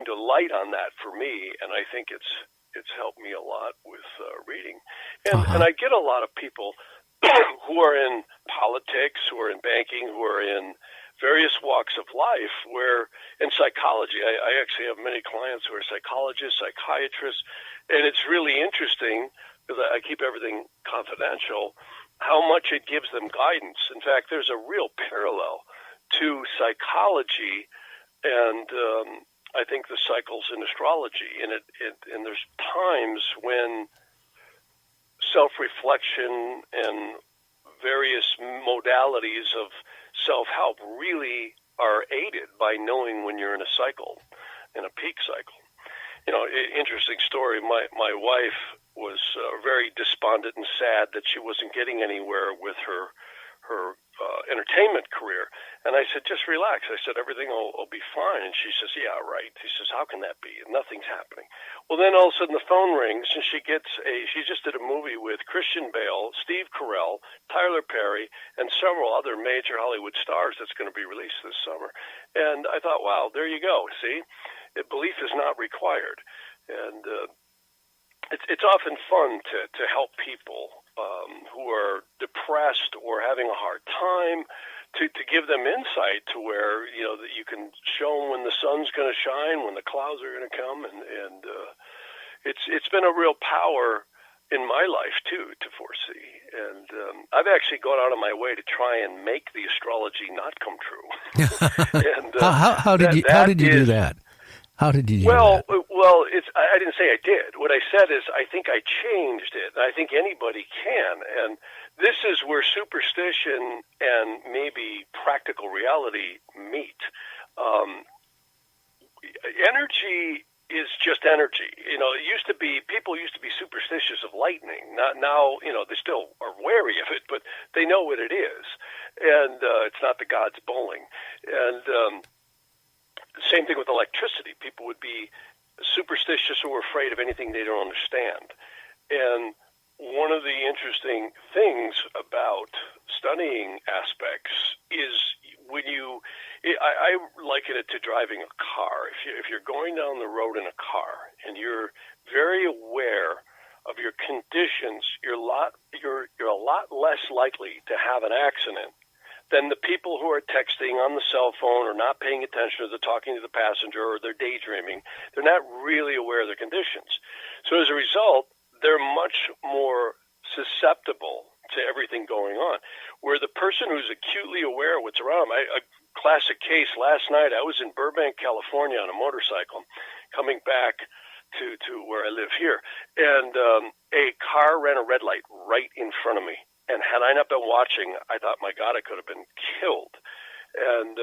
a light on that for me, and I think it's helped me a lot with reading. And I get a lot of people who are in politics, who are in banking, who are in various walks of life, where in psychology, I actually have many clients who are psychologists, psychiatrists, and it's really interesting because I keep everything confidential, how much it gives them guidance. In fact, there's a real parallel to psychology and I think the cycles in astrology. And there's times when self-reflection and various modalities of self-help really are aided by knowing when you're in a cycle, in a peak cycle. Interesting story. My wife was very despondent and sad that she wasn't getting anywhere with her entertainment career. And I said, just relax. I said, everything will be fine. And she says, yeah, right. He says, how can that be? And nothing's happening. Well, then all of a sudden the phone rings, and she just did a movie with Christian Bale, Steve Carell, Tyler Perry, and several other major Hollywood stars that's going to be released this summer. And I thought, wow, there you go. See, belief is not required. And it's often fun to help people who are depressed or having a hard time, to give them insight to where, that you can show them when the sun's going to shine, when the clouds are going to come. And it's been a real power in my life, too, to foresee. And I've actually gone out of my way to try and make the astrology not come true. And, how did you do that? How did you do that? Well, I didn't say I did. What I said is I think I changed it. I think anybody can. And this is where superstition and maybe practical reality meet. Energy is just energy. People used to be superstitious of lightning. Now, they still are wary of it, but they know what it is. And it's not the gods bowling. And same thing with electricity. People would be superstitious or afraid of anything they don't understand. And one of the interesting things about studying aspects is I liken it to driving a car. If you're going down the road in a car and you're very aware of your conditions, you're a lot less likely to have an accident than the people who are texting on the cell phone or not paying attention, or they're talking to the passenger, or they're daydreaming. They're not really aware of their conditions. So as a result, they're much more susceptible to everything going on. Where the person who's acutely aware of what's around them, a classic case, last night I was in Burbank, California on a motorcycle coming back to where I live here, and a car ran a red light right in front of me. And had I not been watching, I thought, my God, I could have been killed. And,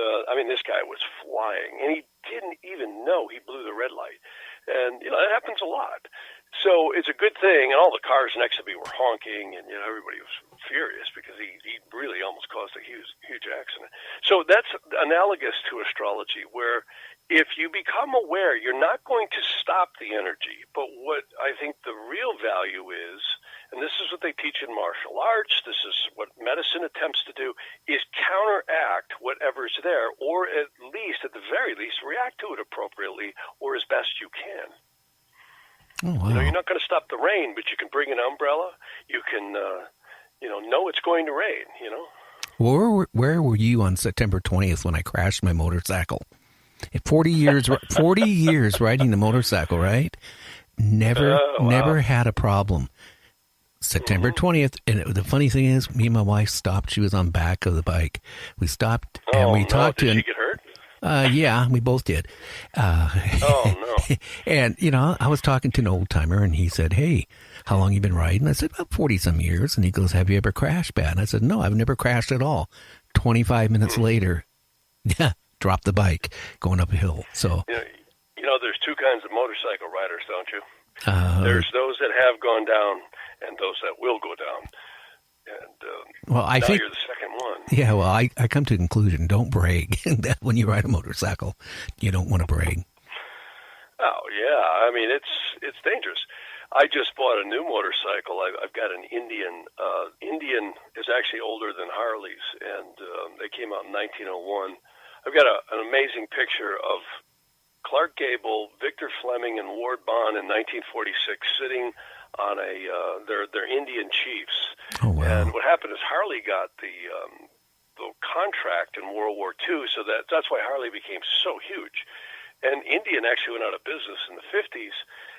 this guy was flying, and he didn't even know he blew the red light. And, that happens a lot. So it's a good thing, and all the cars next to me were honking, and, everybody was furious because he really almost caused a huge accident. So that's analogous to astrology, where if you become aware, you're not going to stop the energy. But what I think the real value is, and this is what they teach in martial arts, this is what medicine attempts to do, is counteract whatever's there, or at the very least, react to it appropriately or as best you can. Oh, wow. You're not going to stop the rain, but you can bring an umbrella. You can, know it's going to rain, Where were you on September 20th when I crashed my motorcycle? 40 years riding the motorcycle, right? Never had a problem. September 20th, and the funny thing is, me and my wife stopped. She was on back of the bike. We stopped, and we talked to him. Did she get hurt? Yeah, we both did. No. And, I was talking to an old-timer, and he said, hey, how long you been riding? I said, about 40-some years. And he goes, have you ever crashed bad? And I said, no, I've never crashed at all. 25 minutes later, dropped the bike going up a hill. So, there's two kinds of motorcycle riders, don't you? There's those that have gone down and those that will go down. And I think you're the second one. Yeah, well, I come to the conclusion, don't brag. That when you ride a motorcycle, you don't want to brag. Oh, yeah. It's dangerous. I just bought a new motorcycle. I've got an Indian. Indian is actually older than Harleys, and they came out in 1901. I've got an amazing picture of Clark Gable, Victor Fleming, and Ward Bond in 1946 sitting on their Indian chiefs. Oh, wow. And what happened is Harley got the contract in World War II, so that's why Harley became so huge. And Indian actually went out of business in the 50s,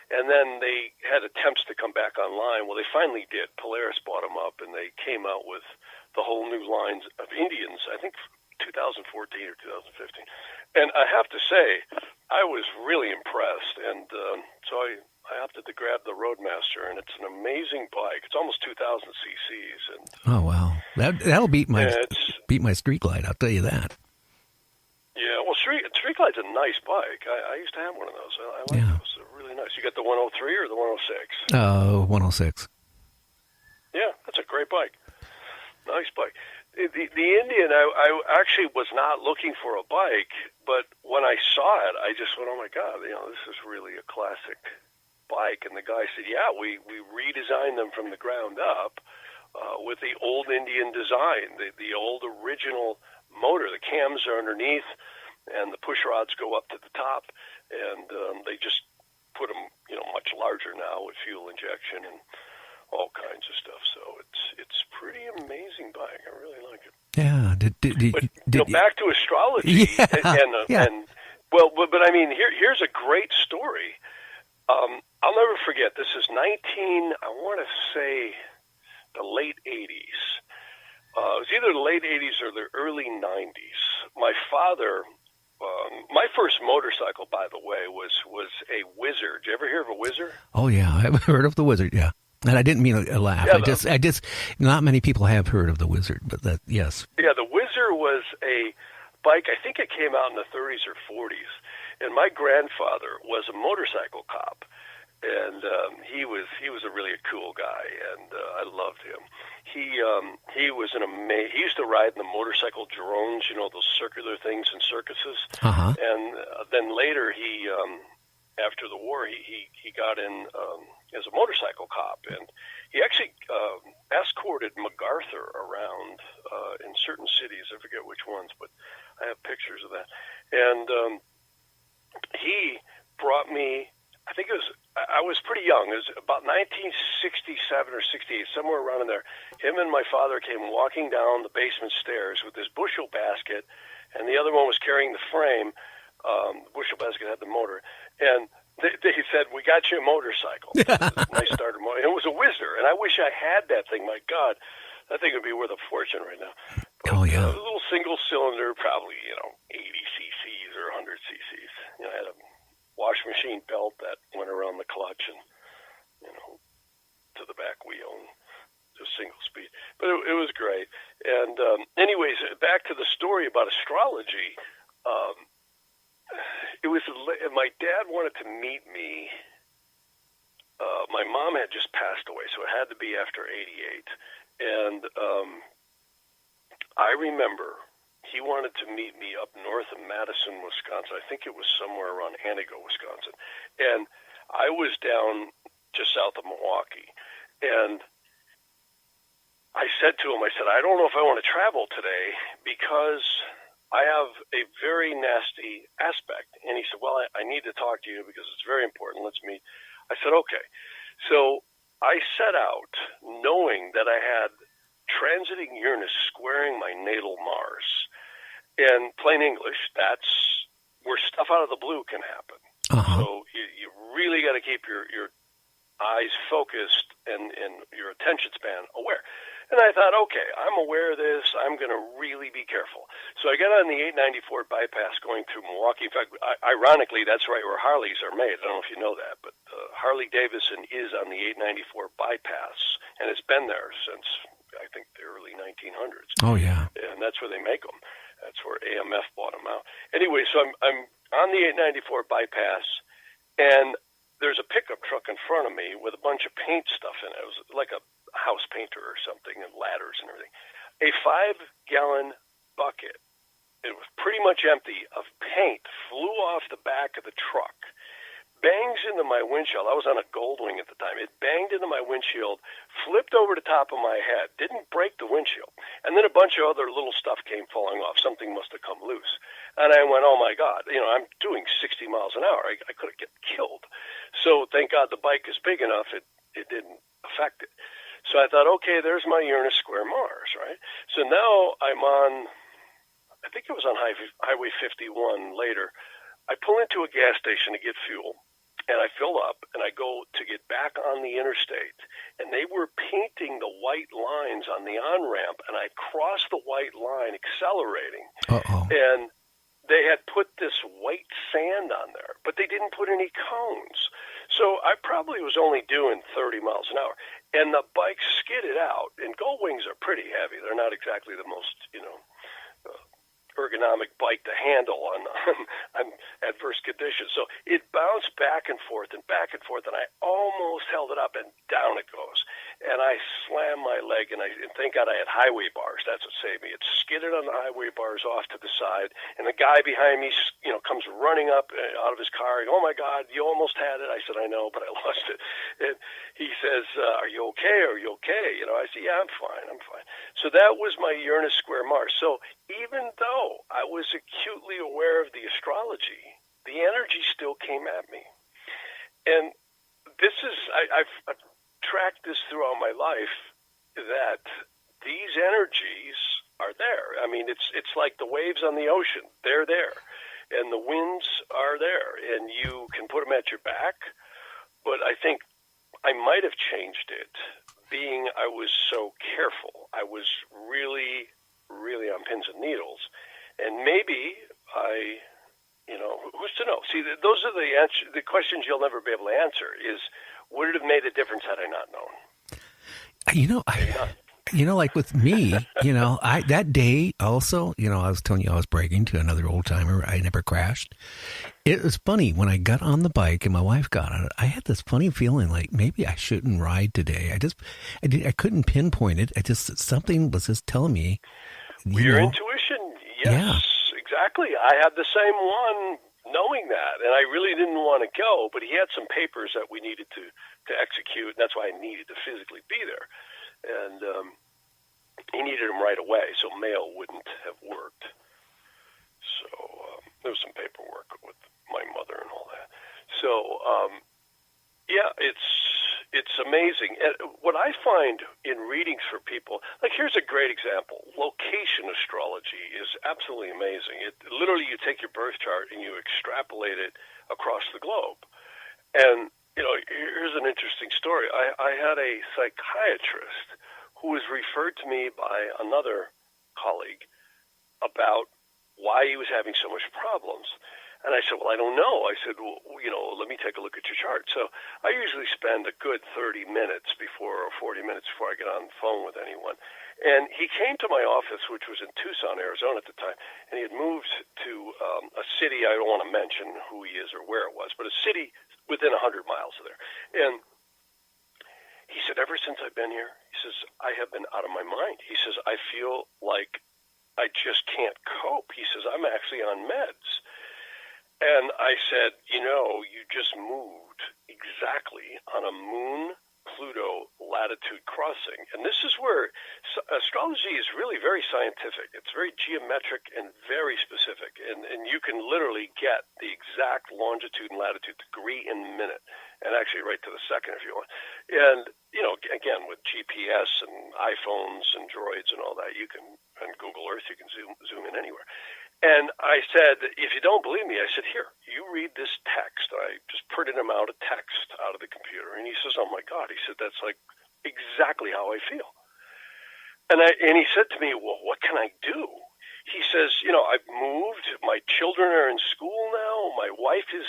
and then they had attempts to come back online. Well, they finally did. Polaris bought them up, and they came out with the whole new lines of Indians, I think 2014 or 2015. And I have to say, I was really impressed, and so I opted to grab the Roadmaster, and it's an amazing bike. It's almost 2,000 cc's. And, oh, wow. That'll beat my Street Glide, I'll tell you that. Yeah, well, Street Glide's a nice bike. I used to have one of those. I like those. They're really nice. You got the 103 or the 106? 106. Yeah, that's a great bike. Nice bike. The Indian, I actually was not looking for a bike, but when I saw it, I just went, oh, my God, this is really a classic bike. And the guy said, yeah, we redesigned them from the ground up with the old Indian design, the old original motor. The cams are underneath, and the push rods go up to the top, and they just put them, much larger now with fuel injection and all kinds of stuff. So it's pretty amazing bike. I really like it. Yeah. But back to astrology. Yeah. But I mean, here's a great story. I'll never forget. This is I want to say the late 80s. It was either the late 80s or the early 90s. My father, my first motorcycle, by the way, was a Whizzer. Did you ever hear of a Whizzer? Oh, yeah. I've heard of the Whizzer, yeah. And I didn't mean to laugh. Yeah, I just, not many people have heard of the Whizzer, but yes. Yeah, the Whizzer was a bike, I think it came out in the 30s or 40s. And my grandfather was a motorcycle cop. And he was a really cool guy, and I loved him. He was he used to ride in the motorcycle drones, those circular things in circuses. Uh-huh. And then later he after the war he got in as a motorcycle cop, and he actually escorted MacArthur around in certain cities. I forget which ones, but I have pictures of that. And he brought me, I was pretty young. It was about 1967 or 68, somewhere around in there. Him and my father came walking down the basement stairs with this bushel basket, and the other one was carrying the frame. The bushel basket had the motor. And they said, we got you a motorcycle. Nice starter motor. And it was a Whizzer, and I wish I had that thing. My God, that thing would be worth a fortune right now. But, oh, yeah. A little single cylinder, probably, 80 cc's or 100 cc's. I had a wash machine belt that went around the clutch and, to the back wheel, and just single speed. But it was great. And anyways, back to the story about astrology. It was my dad wanted to meet me. My mom had just passed away, so it had to be after 88. And I remember he wanted to meet me up north of Madison, Wisconsin. I think it was somewhere around Antigo, Wisconsin. And I was down just south of Milwaukee. And I said to him, I don't know if I want to travel today because I have a very nasty aspect. And he said, well, I need to talk to you because it's very important. Let's meet. I said, okay. So I set out knowing that I had transiting Uranus squaring my natal Mars. And plain English, that's where stuff out of the blue can happen. Uh-huh. So you really got to keep your eyes focused and your attention span aware. And I thought, okay, I'm aware of this. I'm going to really be careful. So I got on the 894 bypass going through Milwaukee. In fact, ironically, that's right where Harleys are made. I don't know if you know that, but Harley-Davidson is on the 894 bypass, and it's been there since, I think, the early 1900s. Oh, yeah. And that's where they make them. That's where AMF bought them out. Anyway, so I'm on the 894 bypass, and there's a pickup truck in front of me with a bunch of paint stuff in it. It was like a house painter or something, and ladders and everything. A 5-gallon bucket, it was pretty much empty, of paint flew off the back of the truck, bangs into my windshield. I was on a Goldwing at the time. It banged into my windshield, flipped over the top of my head, didn't break the windshield. And then a bunch of other little stuff came falling off. Something must have come loose. And I went, oh, my God, I'm doing 60 miles an hour. I could have get killed. So thank God the bike is big enough, it didn't affect it. So I thought, okay, there's my Uranus square Mars, right? So now I'm on, I think it was on Highway 51 later. I pull into a gas station to get fuel, and I fill up, and I go to get back on the interstate, and they were painting the white lines on the on-ramp, and I crossed the white line accelerating. Uh-oh. And they had put this white sand on there, but they didn't put any cones. So I probably was only doing 30 miles an hour, and the bike skidded out, and Goldwings are pretty heavy. They're not exactly the most, ergonomic bike to handle on adverse conditions. So it bounced back and forth, and I almost held it up, and down it goes. And I slammed my leg, and thank God I had highway bars. That's what saved me. It skidded on the highway bars off to the side, and the guy behind me, comes running up out of his car, and, oh, my God, you almost had it. I said, I know, but I lost it. And he says, are you okay? Are you okay? I said, yeah, I'm fine. So that was my Uranus square Mars. So even though I was acutely aware of the astrology, the energy still came at me. And this is, I've tracked this throughout my life, that these energies are there. I mean, it's like the waves on the ocean. They're there. And the winds are there. And you can put them at your back. But I think I might have changed it, being I was so careful. I was really, really on pins and needles. And maybe who's to know? See, those are the questions you'll never be able to answer is, would it have made a difference had I not known? Like with me, that day also, I was telling you I was bragging to another old timer. I never crashed. It was funny when I got on the bike and my wife got on it. I had this funny feeling like maybe I shouldn't ride today. I couldn't pinpoint it. Something was just telling me. Your intuition, yes, yeah. Exactly. I had the same one, knowing that, and I really didn't want to go. But he had some papers that we needed to execute, and that's why I needed to physically be there. And he needed them right away, so mail wouldn't have worked. So there was some paperwork with my mother and all that. So it's amazing. And what I find in readings for people, like here's a great example. Location astrology is absolutely amazing. Literally you take your birth chart and you extrapolate it across the globe. And here's an interesting story. I had a psychiatrist who was referred to me by another colleague about why he was having so much problems. And I said, well, I don't know. I said, well, let me take a look at your chart. So I usually spend a good 30 minutes or 40 minutes before I get on the phone with anyone. And he came to my office, which was in Tucson, Arizona at the time, and he had moved to a city, I don't want to mention who he is or where it was, but a city within 100 miles of there. And he said, ever since I've been here, he says, I have been out of my mind. He says, I feel like I just can't cope. He says, I'm actually on meds. And I said, you just moved exactly on a Moon-Pluto latitude crossing. And this is where astrology is really very scientific. It's very geometric and very specific. And you can literally get the exact longitude and latitude degree in minute, and actually right to the second if you want. And, again, with GPS and iPhones and droids and all that, and Google Earth, you can zoom in anywhere. And I said, if you don't believe me, I said, here, you read this text. I just printed him out a text out of the computer. And he says, oh, my God. He said, that's like exactly how I feel. And he said to me, well, what can I do? He says, I've moved. My children are in school now. My wife is,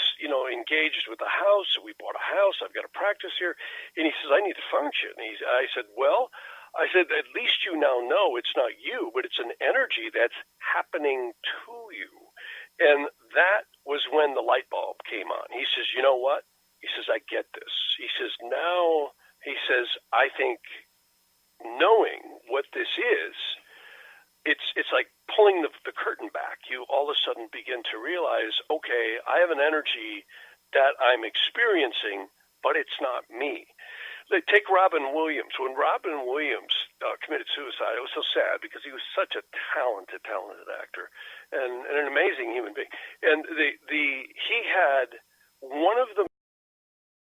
engaged with a house. We bought a house. I've got a practice here. And he says, I need to function. I said, at least you now know it's not you, but it's an energy that's happening to you. And that was when the light bulb came on. He says, you know what? He says, I get this. He says, I think knowing what this is, it's like pulling the curtain back. You all of a sudden begin to realize, okay, I have an energy that I'm experiencing, but it's not me. Take Robin Williams. When Robin Williams committed suicide, it was so sad because he was such a talented actor and an amazing human being. And he had one of the